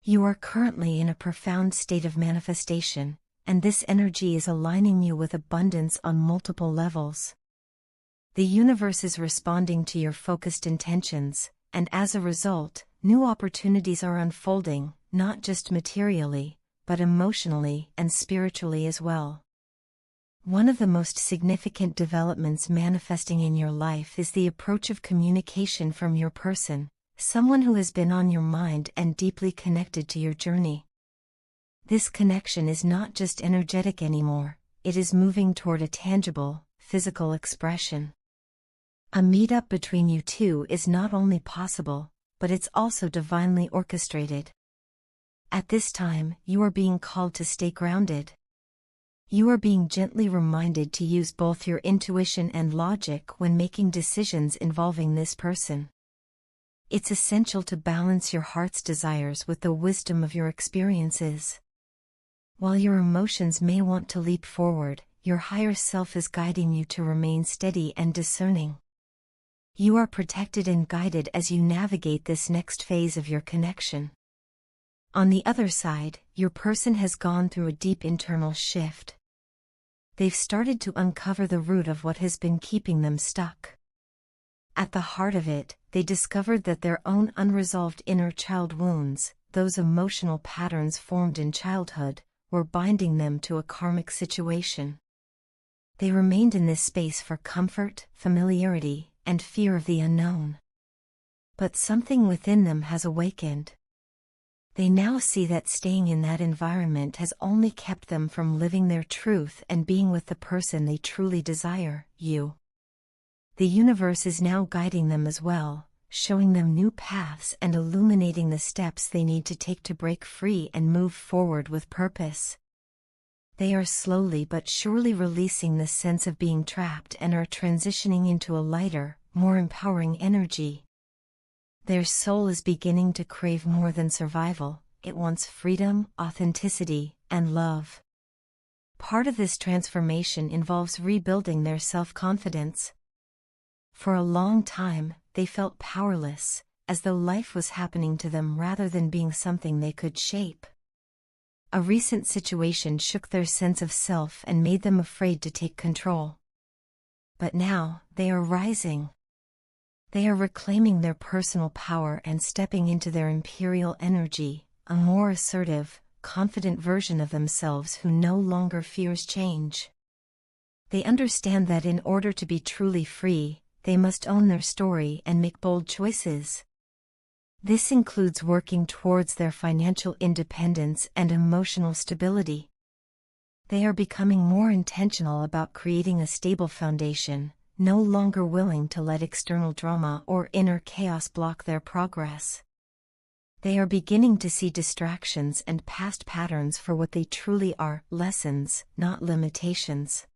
You are currently in a profound state of manifestation, and this energy is aligning you with abundance on multiple levels. The universe is responding to your focused intentions, and as a result, new opportunities are unfolding, not just materially, but emotionally and spiritually as well. One of the most significant developments manifesting in your life is the approach of communication from your person, someone who has been on your mind and deeply connected to your journey. This connection is not just energetic anymore, it is moving toward a tangible, physical expression. A meetup between you two is not only possible, but it's also divinely orchestrated. At this time, you are being called to stay grounded. You are being gently reminded to use both your intuition and logic when making decisions involving this person. It's essential to balance your heart's desires with the wisdom of your experiences. While your emotions may want to leap forward, your higher self is guiding you to remain steady and discerning. You are protected and guided as you navigate this next phase of your connection. On the other side, your person has gone through a deep internal shift. They've started to uncover the root of what has been keeping them stuck. At the heart of it, they discovered that their own unresolved inner child wounds, those emotional patterns formed in childhood, were binding them to a karmic situation. They remained in this space for comfort, familiarity, and fear of the unknown. But something within them has awakened. They now see that staying in that environment has only kept them from living their truth and being with the person they truly desire, you. The universe is now guiding them as well, showing them new paths and illuminating the steps they need to take to break free and move forward with purpose. They are slowly but surely releasing the sense of being trapped and are transitioning into a lighter, more empowering energy. Their soul is beginning to crave more than survival, it wants freedom, authenticity, and love. Part of this transformation involves rebuilding their self-confidence. For a long time, they felt powerless, as though life was happening to them rather than being something they could shape. A recent situation shook their sense of self and made them afraid to take control. But now, they are rising. They are reclaiming their personal power and stepping into their imperial energy, a more assertive, confident version of themselves who no longer fears change. They understand that in order to be truly free, they must own their story and make bold choices. This includes working towards their financial independence and emotional stability. They are becoming more intentional about creating a stable foundation, no longer willing to let external drama or inner chaos block their progress. They are beginning to see distractions and past patterns for what they truly are, lessons, not limitations.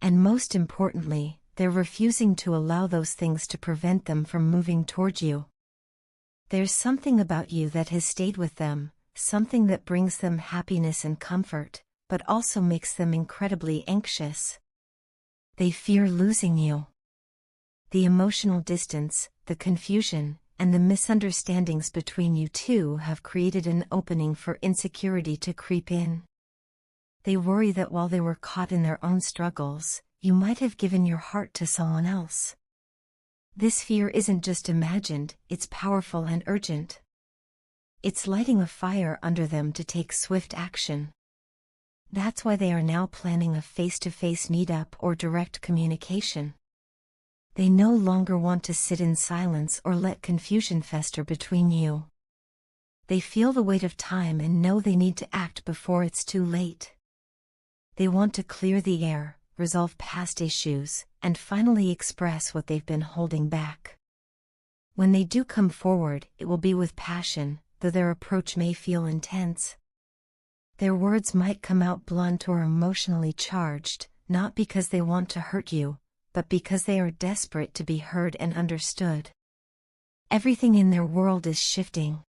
And most importantly, they're refusing to allow those things to prevent them from moving toward you. There's something about you that has stayed with them, something that brings them happiness and comfort, but also makes them incredibly anxious. They fear losing you. The emotional distance, the confusion, and the misunderstandings between you two have created an opening for insecurity to creep in. They worry that while they were caught in their own struggles, you might have given your heart to someone else. This fear isn't just imagined, it's powerful and urgent. It's lighting a fire under them to take swift action. That's why they are now planning a face-to-face meetup or direct communication. They no longer want to sit in silence or let confusion fester between you. They feel the weight of time and know they need to act before it's too late. They want to clear the air, resolve past issues, and finally express what they've been holding back. When they do come forward, it will be with passion, though their approach may feel intense. Their words might come out blunt or emotionally charged, not because they want to hurt you, but because they are desperate to be heard and understood. Everything in their world is shifting.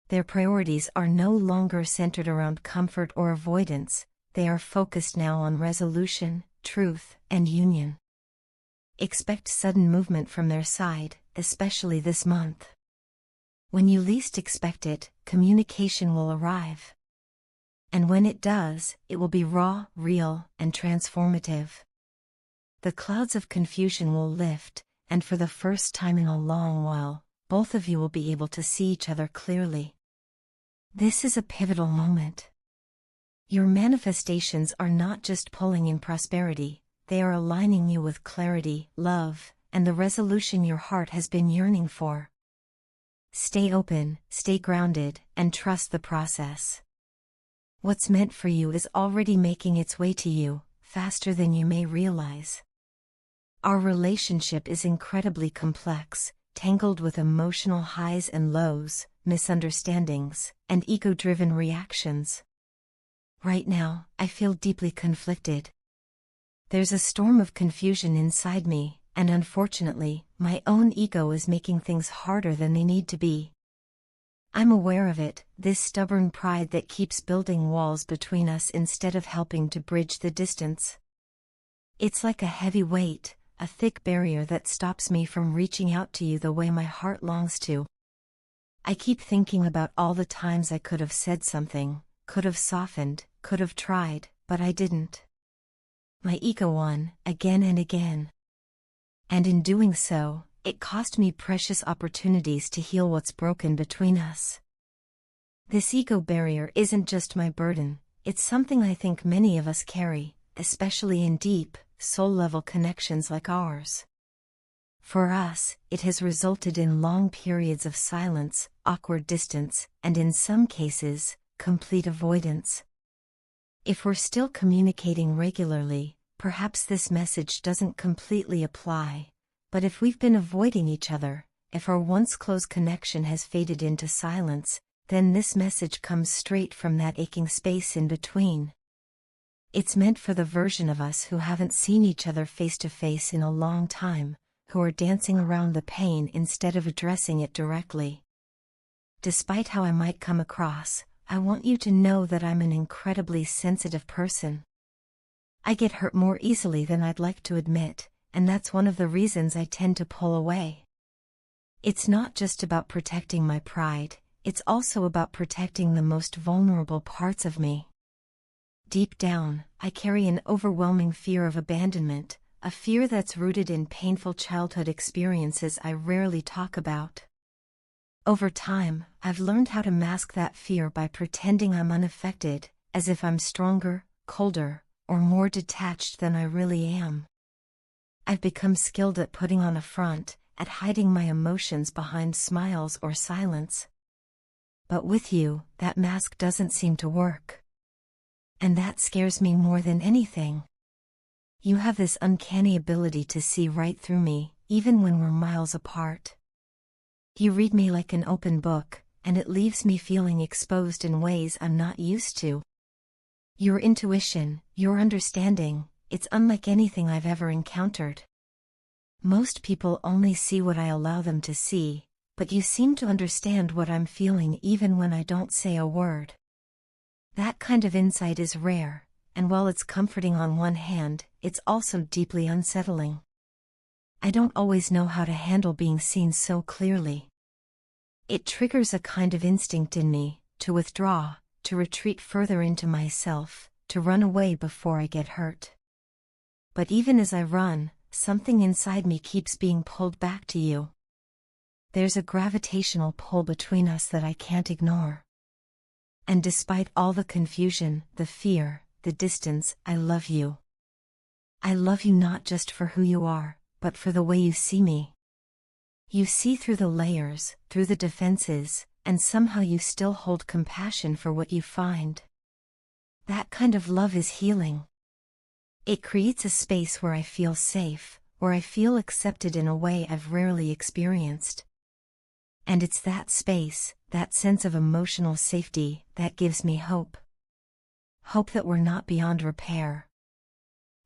Their priorities are no longer centered around comfort or avoidance, they are focused now on resolution, truth, and union. Expect sudden movement from their side, especially this month. When you least expect it, communication will arrive. And when it does, it will be raw, real, and transformative. The clouds of confusion will lift, and for the first time in a long while, both of you will be able to see each other clearly. This is a pivotal moment. Your manifestations are not just pulling in prosperity, they are aligning you with clarity, love, and the resolution your heart has been yearning for. Stay open, stay grounded, and trust the process. What's meant for you is already making its way to you, faster than you may realize. Our relationship is incredibly complex, tangled with emotional highs and lows, misunderstandings, and ego-driven reactions. Right now, I feel deeply conflicted. There's a storm of confusion inside me, and unfortunately, my own ego is making things harder than they need to be. I'm aware of it, this stubborn pride that keeps building walls between us instead of helping to bridge the distance. It's like a heavy weight, a thick barrier that stops me from reaching out to you the way my heart longs to. I keep thinking about all the times I could have said something, could have softened, could have tried, but I didn't. My ego won, again and again. And in doing so, it cost me precious opportunities to heal what's broken between us. This ego barrier isn't just my burden, it's something I think many of us carry, especially in deep, soul-level connections like ours. For us, it has resulted in long periods of silence, awkward distance, and in some cases, complete avoidance. If we're still communicating regularly, perhaps this message doesn't completely apply. But if we've been avoiding each other, if our once close connection has faded into silence, then this message comes straight from that aching space in between. It's meant for the version of us who haven't seen each other face to face in a long time, who are dancing around the pain instead of addressing it directly. Despite how I might come across, I want you to know that I'm an incredibly sensitive person. I get hurt more easily than I'd like to admit, and that's one of the reasons I tend to pull away. It's not just about protecting my pride, it's also about protecting the most vulnerable parts of me. Deep down, I carry an overwhelming fear of abandonment, a fear that's rooted in painful childhood experiences I rarely talk about. Over time, I've learned how to mask that fear by pretending I'm unaffected, as if I'm stronger, colder, or more detached than I really am. I've become skilled at putting on a front, at hiding my emotions behind smiles or silence. But with you, that mask doesn't seem to work. And that scares me more than anything. You have this uncanny ability to see right through me, even when we're miles apart. You read me like an open book, and it leaves me feeling exposed in ways I'm not used to. Your intuition, your understanding, it's unlike anything I've ever encountered. Most people only see what I allow them to see, but you seem to understand what I'm feeling even when I don't say a word. That kind of insight is rare, and while it's comforting on one hand, it's also deeply unsettling. I don't always know how to handle being seen so clearly. It triggers a kind of instinct in me, to withdraw, to retreat further into myself, to run away before I get hurt. But even as I run, something inside me keeps being pulled back to you. There's a gravitational pull between us that I can't ignore. And despite all the confusion, the fear, the distance, I love you. I love you not just for who you are, but for the way you see me. You see through the layers, through the defenses, and somehow you still hold compassion for what you find. That kind of love is healing. It creates a space where I feel safe, where I feel accepted in a way I've rarely experienced. And it's that space, that sense of emotional safety, that gives me hope. Hope that we're not beyond repair.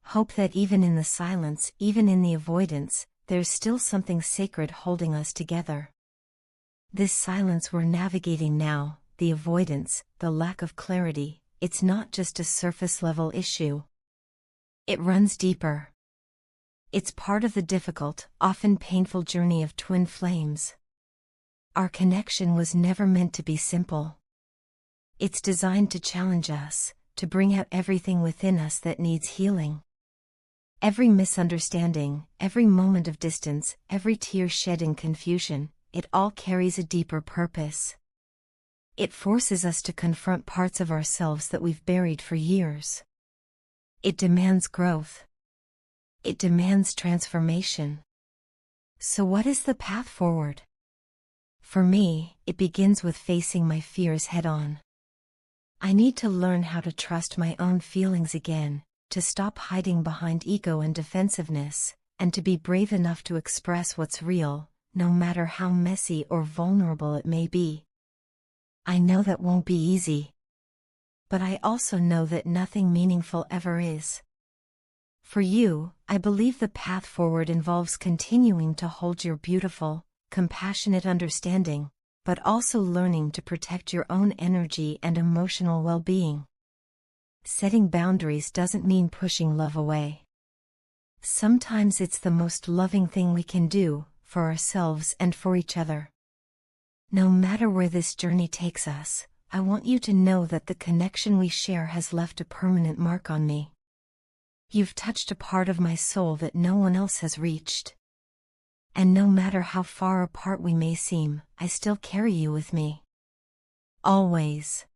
Hope that even in the silence, even in the avoidance, there's still something sacred holding us together. This silence we're navigating now, the avoidance, the lack of clarity, it's not just a surface-level issue. It runs deeper. It's part of the difficult, often painful journey of twin flames. Our connection was never meant to be simple. It's designed to challenge us, to bring out everything within us that needs healing. Every misunderstanding, every moment of distance, every tear shed in confusion, it all carries a deeper purpose. It forces us to confront parts of ourselves that we've buried for years. It demands growth. It demands transformation. So what is the path forward? For me, it begins with facing my fears head-on. I need to learn how to trust my own feelings again, to stop hiding behind ego and defensiveness, and to be brave enough to express what's real, no matter how messy or vulnerable it may be. I know that won't be easy. But I also know that nothing meaningful ever is. For you, I believe the path forward involves continuing to hold your beautiful, compassionate understanding, but also learning to protect your own energy and emotional well-being. Setting boundaries doesn't mean pushing love away. Sometimes it's the most loving thing we can do, for ourselves and for each other. No matter where this journey takes us, I want you to know that the connection we share has left a permanent mark on me. You've touched a part of my soul that no one else has reached. And no matter how far apart we may seem, I still carry you with me. Always.